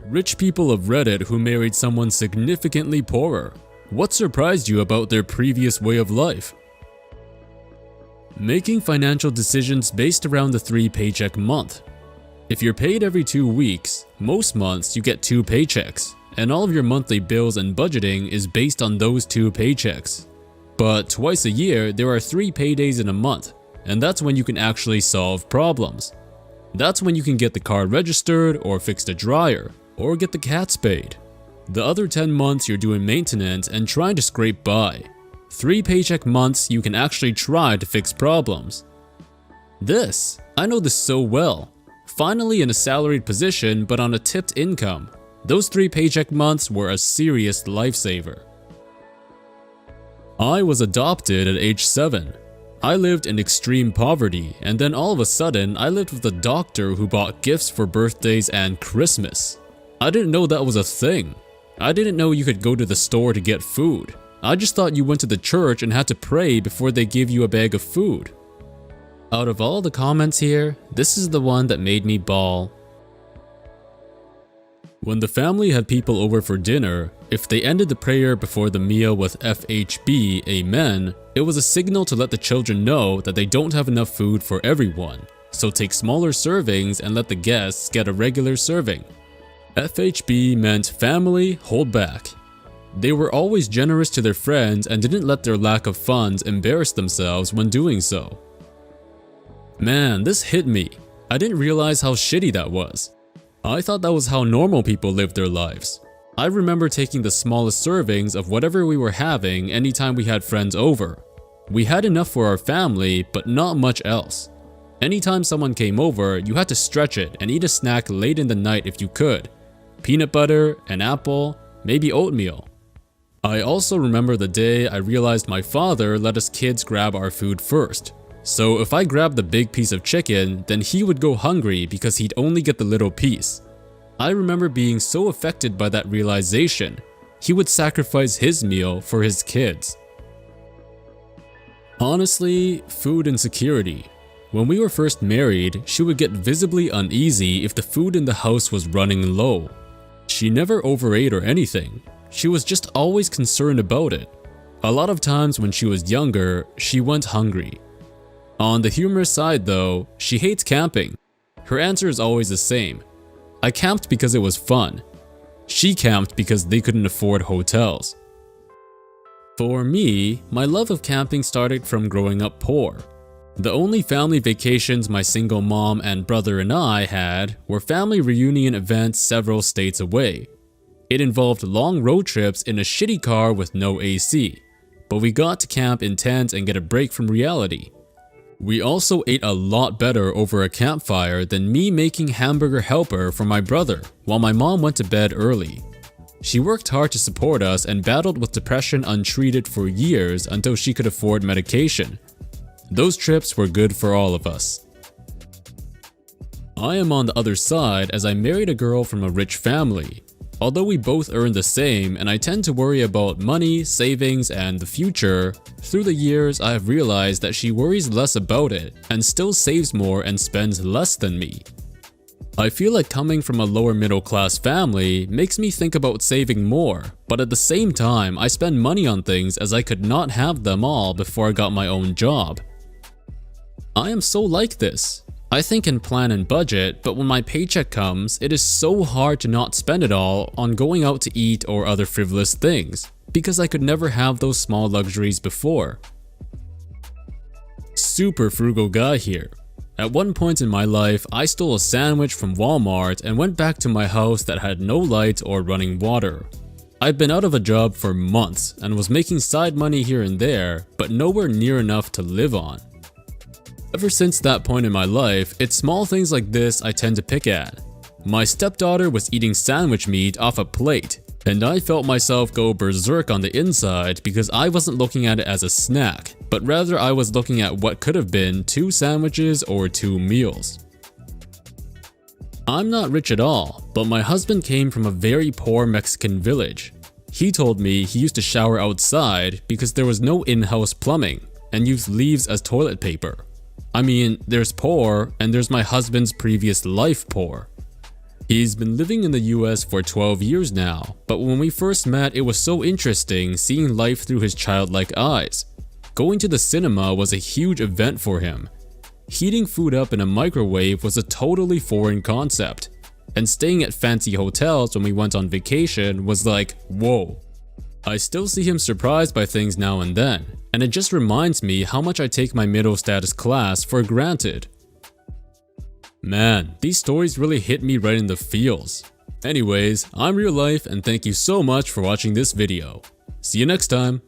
Rich people of Reddit who married someone significantly poorer. What surprised you about their previous way of life? Making financial decisions based around the 3-paycheck month. If you're paid every 2 weeks, most months you get 2 paychecks, and all of your monthly bills and budgeting is based on those 2 paychecks. But twice a year, there are 3 paydays in a month, and that's when you can actually solve problems. That's when you can get the car registered, or fix the dryer, or get the cat spayed. The other 10 months you're doing maintenance and trying to scrape by. 3 paycheck months you can actually try to fix problems. I know this so well. Finally in a salaried position but on a tipped income. Those 3 paycheck months were a serious lifesaver. I was adopted at age 7. I lived in extreme poverty, and then all of a sudden I lived with a doctor who bought gifts for birthdays and Christmas. I didn't know that was a thing. I didn't know you could go to the store to get food. I just thought you went to the church and had to pray before they gave you a bag of food. Out of all the comments here, this is the one that made me bawl. When the family had people over for dinner, if they ended the prayer before the meal with FHB, Amen, it was a signal to let the children know that they don't have enough food for everyone, so take smaller servings and let the guests get a regular serving. FHB meant family, hold back. They were always generous to their friends and didn't let their lack of funds embarrass themselves when doing so. Man, this hit me. I didn't realize how shitty that was. I thought that was how normal people lived their lives. I remember taking the smallest servings of whatever we were having anytime we had friends over. We had enough for our family, but not much else. Anytime someone came over, you had to stretch it and eat a snack late in the night if you could. Peanut butter, an apple, maybe oatmeal. I also remember the day I realized my father let us kids grab our food first. So if I grabbed the big piece of chicken, then he would go hungry because he'd only get the little piece. I remember being so affected by that realization. He would sacrifice his meal for his kids. Honestly, food insecurity. When we were first married, she would get visibly uneasy if the food in the house was running low. She never overate or anything. She was just always concerned about it. A lot of times when she was younger, she went hungry. On the humorous side though, she hates camping. Her answer is always the same. I camped because it was fun. She camped because they couldn't afford hotels. For me, my love of camping started from growing up poor. The only family vacations my single mom and brother and I had were family reunion events several states away. It involved long road trips in a shitty car with no AC, but we got to camp in tents and get a break from reality. We also ate a lot better over a campfire than me making hamburger helper for my brother while my mom went to bed early. She worked hard to support us and battled with depression untreated for years until she could afford medication. Those trips were good for all of us. I am on the other side as I married a girl from a rich family. Although we both earn the same and I tend to worry about money, savings, and the future, through the years I have realized that she worries less about it and still saves more and spends less than me. I feel like coming from a lower middle class family makes me think about saving more, but at the same time I spend money on things as I could not have them all before I got my own job. I am so like this. I think and plan and budget, but when my paycheck comes, it is so hard to not spend it all on going out to eat or other frivolous things, because I could never have those small luxuries before. Super frugal guy here. At one point in my life, I stole a sandwich from Walmart and went back to my house that had no light or running water. I'd been out of a job for months and was making side money here and there, but nowhere near enough to live on. Ever since that point in my life, it's small things like this I tend to pick at. My stepdaughter was eating sandwich meat off a plate, and I felt myself go berserk on the inside because I wasn't looking at it as a snack, but rather I was looking at what could have been 2 sandwiches or 2 meals. I'm not rich at all, but my husband came from a very poor Mexican village. He told me he used to shower outside because there was no in-house plumbing and used leaves as toilet paper. I mean, there's poor and there's my husband's previous life poor. He's been living in the US for 12 years now, but when we first met, it was so interesting seeing life through his childlike eyes. Going to the cinema was a huge event for him. Heating food up in a microwave was a totally foreign concept. And staying at fancy hotels when we went on vacation was like, whoa. I still see him surprised by things now and then, and it just reminds me how much I take my middle status class for granted. Man, these stories really hit me right in the feels. Anyways, I'm Real Life and thank you so much for watching this video. See you next time.